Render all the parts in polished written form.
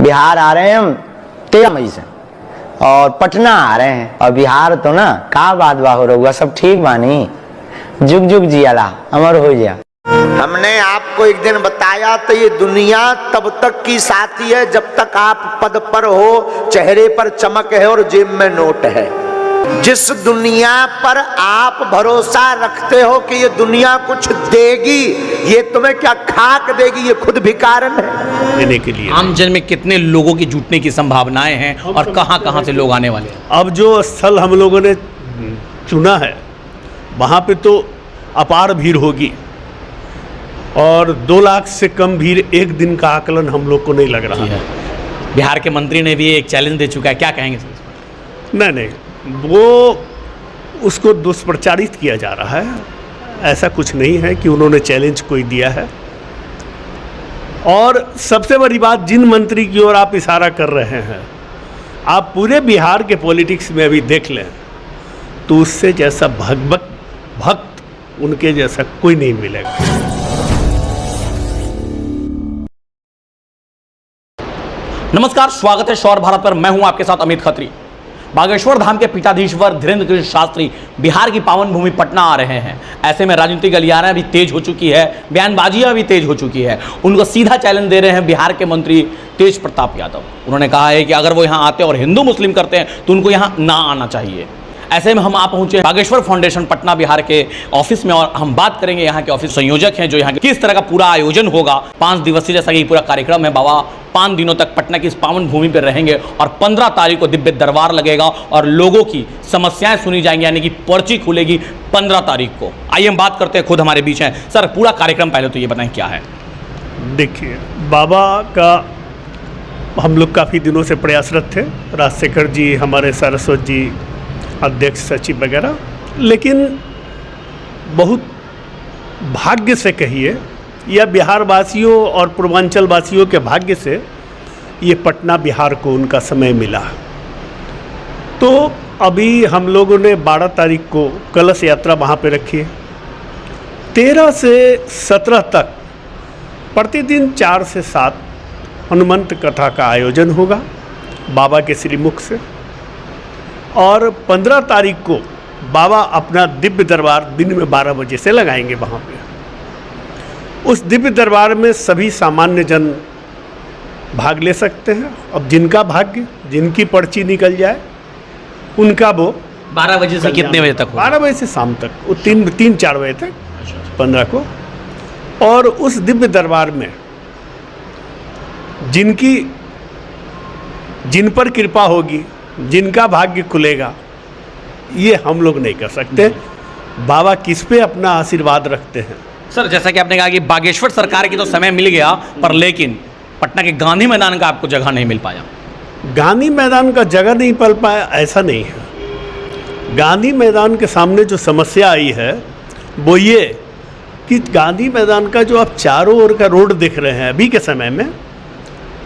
बिहार आ रहे हैं हम 13 मई से और पटना आ रहे हैं। और बिहार तो ना का बात बा हो रहा सब ठीक बानी, जुग जुग जियाला अमर हो गया। हमने आपको एक दिन बताया तो ये दुनिया तब तक की साथी है जब तक आप पद पर हो, चेहरे पर चमक है और जेब में नोट है। जिस दुनिया पर आप भरोसा रखते हो कि ये दुनिया कुछ देगी, ये तुम्हें क्या खाक देगी, ये खुद भिखारन है। देने के लिए आम जन में कितने लोगों की जुटने की संभावनाएं हैं और कहां कहां से लोग आने वाले हैं? अब जो स्थल हम लोगों ने चुना है वहाँ पे तो अपार भीड़ होगी और 2 लाख से कम भीड़ एक दिन का आकलन हम लोग को नहीं लग रहा है। बिहार के मंत्री ने भी एक चैलेंज दे चुका है, क्या कहेंगे सर? नहीं, वो उसको दुष्प्रचारित किया जा रहा है। ऐसा कुछ नहीं है कि उन्होंने चैलेंज कोई दिया है। और सबसे बड़ी बात, जिन मंत्री की ओर आप इशारा कर रहे हैं, आप पूरे बिहार के पॉलिटिक्स में अभी देख लें तो उससे जैसा भक्त उनके जैसा कोई नहीं मिलेगा। नमस्कार, स्वागत है शौर भारत पर। मैं हूं आपके साथ अमित खत्री। बागेश्वर धाम के पीठाधीश्वर धीरेन्द्र कृष्ण शास्त्री बिहार की पावन भूमि पटना आ रहे हैं। ऐसे में राजनीतिक गलियारा भी तेज हो चुकी है, बयानबाजियां भी तेज हो चुकी है। उनको सीधा चैलेंज दे रहे हैं बिहार के मंत्री तेज प्रताप यादव। उन्होंने कहा है कि अगर वो यहाँ आते और हिंदू मुस्लिम करते हैं तो उनको यहाँ ना आना चाहिए। ऐसे में हम आ पहुंचे बागेश्वर फाउंडेशन पटना बिहार के ऑफिस में और हम बात करेंगे यहाँ के ऑफिस संयोजक हैं जो यहाँ किस तरह का पूरा आयोजन होगा। 5 दिवसीय जैसा कि पूरा कार्यक्रम है। बाबा 5 दिनों तक पटना की इस पावन भूमि पर रहेंगे और 15 तारीख को दिव्य दरबार लगेगा और लोगों की समस्याएं सुनी जाएंगी, यानी कि पर्ची खुलेगी 15 तारीख को। आइए हम बात करते हैं, खुद हमारे बीच हैं। सर, पूरा कार्यक्रम पहले तो ये बताएं क्या है? देखिए, बाबा का हम लोग काफ़ी दिनों से प्रयासरत थे, राजशेखर जी, हमारे सारस्वत जी अध्यक्ष सचिव वगैरह, लेकिन बहुत भाग्य से कहिए या बिहार वासियों और पूर्वांचल वासियों के भाग्य से ये पटना बिहार को उनका समय मिला। तो अभी हम लोगों ने 12 तारीख को कलश यात्रा वहाँ पे रखी है। 13 से 17 तक प्रतिदिन 4 से 7 हनुमंत कथा का आयोजन होगा बाबा के श्रीमुख से। और 15 तारीख को बाबा अपना दिव्य दरबार दिन में 12 बजे से लगाएंगे वहाँ पे। उस दिव्य दरबार में सभी सामान्य जन भाग ले सकते हैं। अब जिनका भाग्य, जिनकी पर्ची निकल जाए उनका वो 12 बजे से कितने बजे तक? 12 बजे से शाम तक, वो 3-4 बजे तक 15 को। और उस दिव्य दरबार में जिन पर कृपा होगी, जिनका भाग्य खुलेगा, ये हम लोग नहीं कर सकते। बाबा किस पे अपना आशीर्वाद रखते हैं। सर, जैसा कि आपने कहा कि बागेश्वर सरकार की तो समय मिल गया, पर लेकिन पटना के गांधी मैदान का आपको जगह नहीं मिल पाया। गांधी मैदान का जगह नहीं मिल पाया ऐसा नहीं है। गांधी मैदान के सामने जो समस्या आई है वो ये कि गांधी मैदान का जो आप चारों ओर का रोड देख रहे हैं अभी के समय में,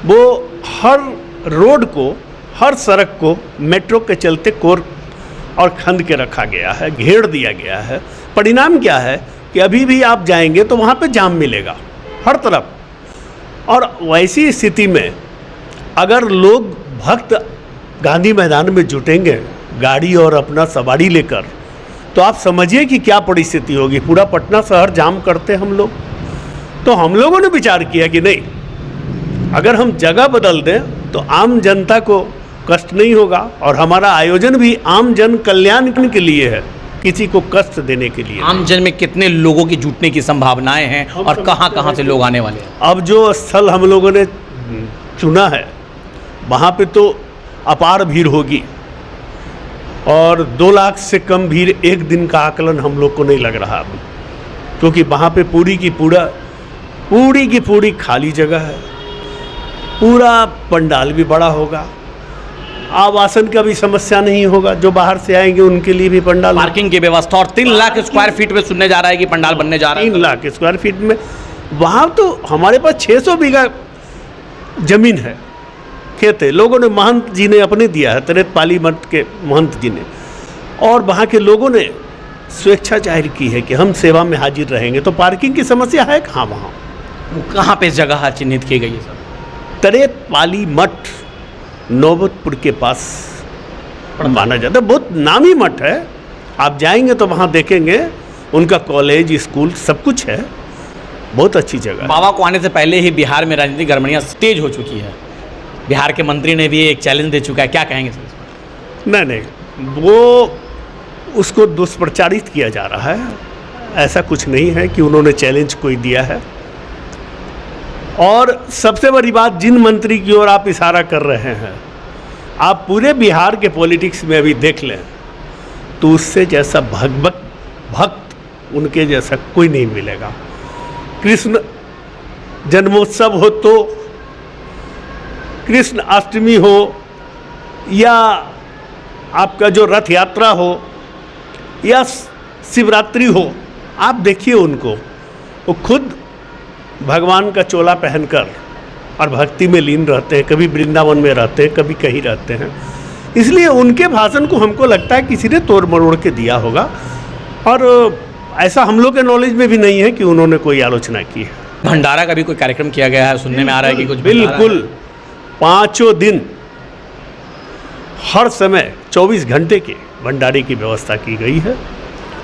वो हर रोड को, हर सड़क को मेट्रो के चलते कोर और खंद के रखा गया है, घेर दिया गया है। परिणाम क्या है कि अभी भी आप जाएंगे तो वहाँ पे जाम मिलेगा हर तरफ। और वैसी स्थिति में अगर लोग भक्त गांधी मैदान में जुटेंगे गाड़ी और अपना सवारी लेकर, तो आप समझिए कि क्या परिस्थिति होगी। पूरा पटना शहर जाम करते हम लोग। तो हम लोगों ने विचार किया कि नहीं, अगर हम जगह बदल दें तो आम जनता को कष्ट नहीं होगा और हमारा आयोजन भी आम जन कल्याण के लिए है, किसी को कष्ट देने के लिए। आम जन में कितने लोगों की जुटने की संभावनाएं हैं और कहां कहां से लोग आने वाले हैं? अब जो स्थल हम लोगों ने चुना है वहाँ पे तो अपार भीड़ होगी और 2 लाख से कम भीड़ एक दिन का आकलन हम लोग को नहीं लग रहा अभी, क्योंकि वहाँ पे पूरी की पूरी खाली जगह है। पूरा पंडाल भी बड़ा होगा, आवासन का भी समस्या नहीं होगा। जो बाहर से आएंगे उनके लिए भी पंडाल, पार्किंग की व्यवस्था, और 3 लाख स्क्वायर फीट में सुनने जा रहा है कि पंडाल बनने जा रहा है। 3 लाख स्क्वायर फीट में वहाँ तो हमारे पास 600 बीघा जमीन है, खेत है। लोगों ने, महंत जी ने अपने दिया है, तरेतपाली मठ के महंत जी ने, और वहाँ के लोगों ने स्वेच्छा जाहिर की है कि हम सेवा में हाजिर रहेंगे। तो पार्किंग की समस्या है कहाँ? वहाँ कहाँ पे जगह चिन्हित की गई है सर? तरेपाली मठ नौबतपुर के पास माना जाता है। बहुत नामी मठ है, आप जाएंगे तो वहाँ देखेंगे उनका कॉलेज स्कूल सब कुछ है, बहुत अच्छी जगह है। बाबा को आने से पहले ही बिहार में राजनीतिक गड़बड़ियाँ तेज हो चुकी है। बिहार के मंत्री ने भी एक चैलेंज दे चुका है, क्या कहेंगे सर? नहीं, वो उसको दुष्प्रचारित किया जा रहा है। ऐसा कुछ नहीं है कि उन्होंने चैलेंज कोई दिया है। और सबसे बड़ी बात, जिन मंत्री की ओर आप इशारा कर रहे हैं, आप पूरे बिहार के पॉलिटिक्स में अभी देख लें तो उससे जैसा भक्त उनके जैसा कोई नहीं मिलेगा। कृष्ण जन्मोत्सव हो तो, कृष्ण अष्टमी हो, या आपका जो रथ यात्रा हो, या शिवरात्रि हो, आप देखिए उनको, वो खुद भगवान का चोला पहनकर और भक्ति में लीन रहते हैं। कभी वृंदावन में रहते हैं, कभी कहीं रहते हैं। इसलिए उनके भाषण को हमको लगता है किसी ने तोड़ मरोड़ के दिया होगा, और ऐसा हम लोग के नॉलेज में भी नहीं है कि उन्होंने कोई आलोचना की है। भंडारा का भी कोई कार्यक्रम किया गया है, सुनने में आ रहा है कि कुछ बिल्कुल 5 दिन हर समय 24 घंटे के भंडारे की व्यवस्था की गई है।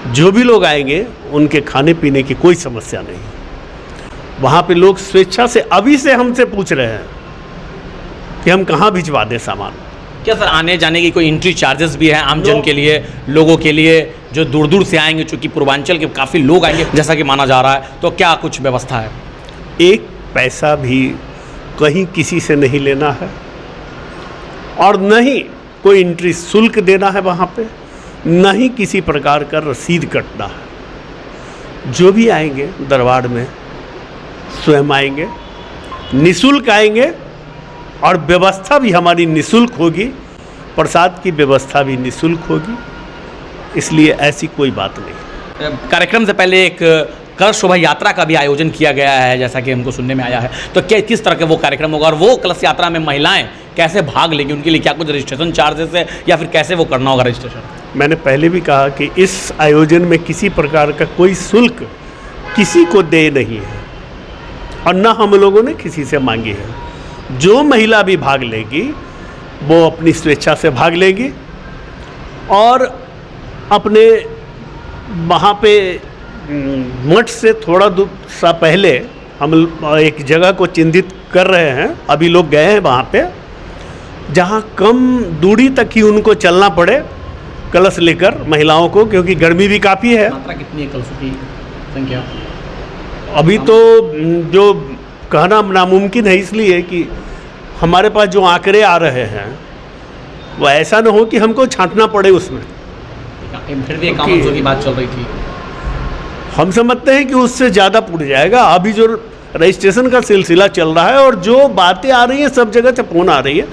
जो भी लोग आएंगे उनके खाने पीने की कोई समस्या नहीं। वहाँ पे लोग स्वेच्छा से अभी से हमसे पूछ रहे हैं कि हम कहाँ भिजवा दें सामान। क्या सर आने जाने की कोई एंट्री चार्जेस भी है आमजन के लिए, लोगों के लिए जो दूर दूर से आएंगे, चूँकि पूर्वांचल के काफ़ी लोग आएंगे जैसा कि माना जा रहा है, तो क्या कुछ व्यवस्था है? एक पैसा भी कहीं किसी से नहीं लेना है, और न ही कोई एंट्री शुल्क देना है वहाँ पे, न ही किसी प्रकार का रसीद कटना है। जो भी आएंगे दरबार में स्वयं आएंगे, निःशुल्क आएंगे, और व्यवस्था भी हमारी निःशुल्क होगी, प्रसाद की व्यवस्था भी निःशुल्क होगी। इसलिए ऐसी कोई बात नहीं। कार्यक्रम से पहले एक कलश शोभा यात्रा का भी आयोजन किया गया है, जैसा कि हमको सुनने में आया है, तो क्या किस तरह का वो कार्यक्रम होगा, और वो कलश यात्रा में महिलाएं कैसे भाग लेंगी, उनके लिए क्या कुछ रजिस्ट्रेशन चार्जेस है, या फिर कैसे वो करना होगा रजिस्ट्रेशन? मैंने पहले भी कहा कि इस आयोजन में किसी प्रकार का कोई शुल्क किसी को दे नहीं है, और न हम लोगों ने किसी से मांगी है। जो महिला भी भाग लेगी वो अपनी स्वेच्छा से भाग लेगी, और अपने वहाँ पे मठ से थोड़ा दूर सा पहले हम एक जगह को चिन्हित कर रहे हैं। अभी लोग गए हैं वहाँ पे, जहाँ कम दूरी तक ही उनको चलना पड़े कलश लेकर महिलाओं को, क्योंकि गर्मी भी काफ़ी है। मात्रा कितनी है कलशों की संख्या? अभी तो जो कहना नामुमकिन है, इसलिए कि हमारे पास जो आंकड़े आ रहे हैं वो ऐसा ना हो कि हमको छांटना पड़े उसमें। फिर भी 5100 की बात चल रही थी। हम समझते हैं कि उससे ज़्यादा पूछ जाएगा। अभी जो रजिस्ट्रेशन का सिलसिला चल रहा है और जो बातें आ रही हैं, सब जगह से फोन आ रही है,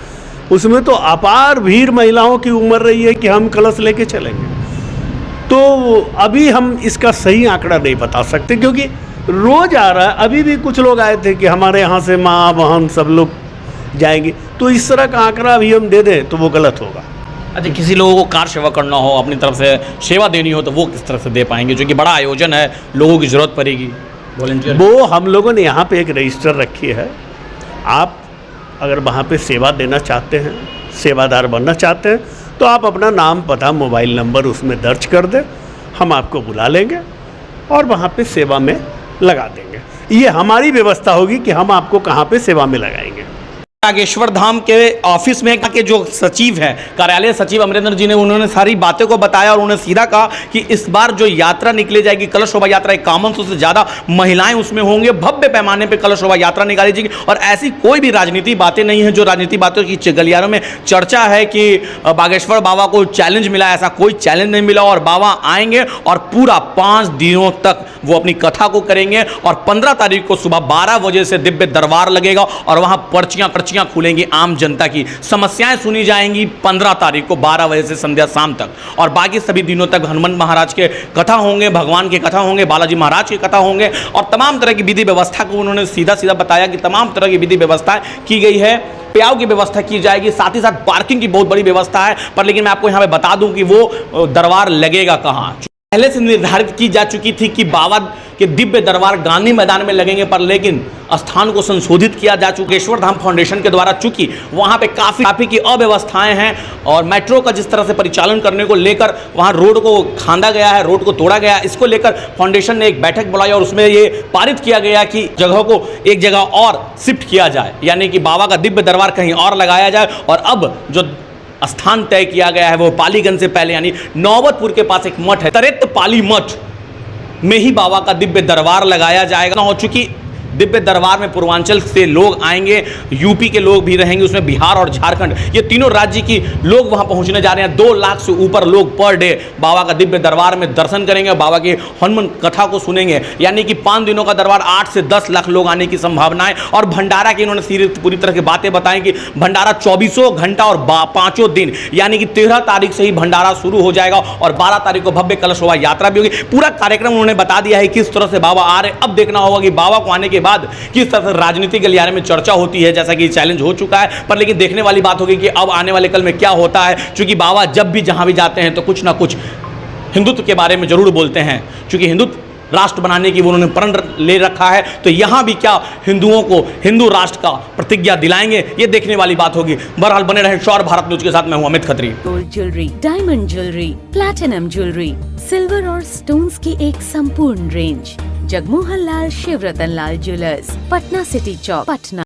उसमें तो अपार भीड़ महिलाओं की उमड़ रही है कि हम कलश लेके चलेंगे। तो अभी हम इसका सही आंकड़ा नहीं बता सकते, क्योंकि रोज आ रहा है। अभी भी कुछ लोग आए थे कि हमारे यहाँ से माँ बहन सब लोग जाएंगे, तो इस तरह का आंकड़ा भी हम दे दें तो वो गलत होगा। अच्छा, किसी लोगों को कार सेवा करना हो, अपनी तरफ से सेवा देनी हो, तो वो किस तरह से दे पाएंगे, जो कि बड़ा आयोजन है, लोगों की ज़रूरत पड़ेगी वॉलंटियर? वो हम लोगों ने यहाँ पे एक रजिस्टर रखी है। आप अगर वहाँ पे सेवा देना चाहते हैं, सेवादार बनना चाहते हैं, तो आप अपना नाम, पता, मोबाइल नंबर उसमें दर्ज कर दें, हम आपको बुला लेंगे और वहाँ पे सेवा में लगा देंगे। ये हमारी व्यवस्था होगी कि हम आपको कहाँ पे सेवा में लगाएंगे। बागेश्वर धाम के ऑफिस में के जो सचिव हैं, कार्यालय सचिव अमरेंद्र जी ने, उन्होंने सारी बातें को बताया, और उन्होंने सीधा कहा कि इस बार जो यात्रा निकली जाएगी, कलश शोभा यात्रा, 5100 से ज़्यादा महिलाएं उसमें होंगे, भव्य पैमाने पे कलश शोभा यात्रा निकाली जाएगी। और ऐसी कोई भी राजनीति बातें नहीं है जो राजनीति बातों की गलियारों में चर्चा है कि बागेश्वर बाबा को चैलेंज मिला, ऐसा कोई चैलेंज नहीं मिला। और बाबा आएंगे और पूरा 5 दिनों तक वो अपनी कथा को करेंगे, और 15 तारीख को सुबह 12 बजे से दिव्य दरबार लगेगा, और वहाँ पर्चियाँ खुलेंगी, आम जनता की समस्याएं सुनी जाएंगी 15 तारीख को 12 बजे से संध्या शाम तक। और बाकी सभी दिनों तक हनुमान महाराज के कथा होंगे, भगवान के कथा होंगे, बालाजी महाराज की कथा होंगे, और तमाम तरह की विधि व्यवस्था को उन्होंने सीधा सीधा बताया कि तमाम तरह की विधि व्यवस्था की गई है। प्याऊ की व्यवस्था की जाएगी, साथ ही साथ पार्किंग की बहुत बड़ी व्यवस्था है। पर लेकिन मैं आपको यहाँ पे बता दूं कि वो दरबार लगेगा कहाँ। पहले से निर्धारित की जा चुकी थी कि बाबा के दिव्य दरबार गांधी मैदान में लगेंगे, पर लेकिन स्थान को संशोधित किया जा चुका। बागेश्वर धाम फाउंडेशन के द्वारा चूंकि वहां पे काफी की अव्यवस्थाएं हैं और मेट्रो का जिस तरह से परिचालन करने को लेकर वहां रोड को खांदा गया है, रोड को तोड़ा गया है, इसको लेकर फाउंडेशन ने एक बैठक बुलाई और उसमें ये पारित किया गया कि जगह को एक जगह और शिफ्ट किया जाए, यानी कि बाबा का दिव्य दरबार कहीं और लगाया जाए। और अब जो स्थान तय किया गया है वो पालीगंज से पहले यानी नौबतपुर के पास एक मठ है, तरेत पाली मठ में ही बाबा का दिव्य दरबार लगाया जाएगा। हो चुकी दिव्य दरबार में पूर्वांचल से लोग आएंगे, यूपी के लोग भी रहेंगे, उसमें बिहार और झारखंड, ये तीनों राज्य की लोग वहां पहुंचने जा रहे हैं। 2 लाख से ऊपर लोग पर डे बाबा का दिव्य दरबार में दर्शन करेंगे, बाबा की हनुमान कथा को सुनेंगे, यानी कि 5 दिनों का दरबार 8 से 10 लाख लोग आने की संभावना है। और भंडारा की इन्होंने पूरी तरह की बातें बताएं कि भंडारा 24 घंटा और 5 दिन, यानी कि 13 तारीख से ही भंडारा शुरू हो जाएगा और 12 तारीख को भव्य कलश शोभा यात्रा भी होगी। पूरा कार्यक्रम उन्होंने बता दिया है किस तरह से बाबा आ रहे। अब देखना होगा कि बाबा को आने के बाद किस तरह से राजनीतिक गलियारे में चर्चा होती है, जैसा कि चैलेंज हो चुका है, पर लेकिन देखने वाली बात होगी कि अब आने वाले कल में क्या होता है। क्योंकि बाबा जब भी जहां भी जाते हैं तो कुछ ना कुछ हिंदुत्व के बारे में जरूर बोलते हैं, क्योंकि हिंदुत्व राष्ट्र बनाने की उन्होंने प्रण ले रखा है, तो यहां भी क्या हिंदुओं को हिंदू राष्ट्र का प्रतिज्ञा दिलाएंगे, ये देखने वाली बात होगी। बहरहाल बने रहे शौर भारत न्यूज के साथ, मैं हूं Amit Khatri. Gold jewellery, diamond jewellery, platinum jewellery, silver और स्टोन्स की एक संपूर्ण रेंज। जगमोहन लाल शिवरतन लाल ज्वेलर्स, पटना सिटी चौक, पटना।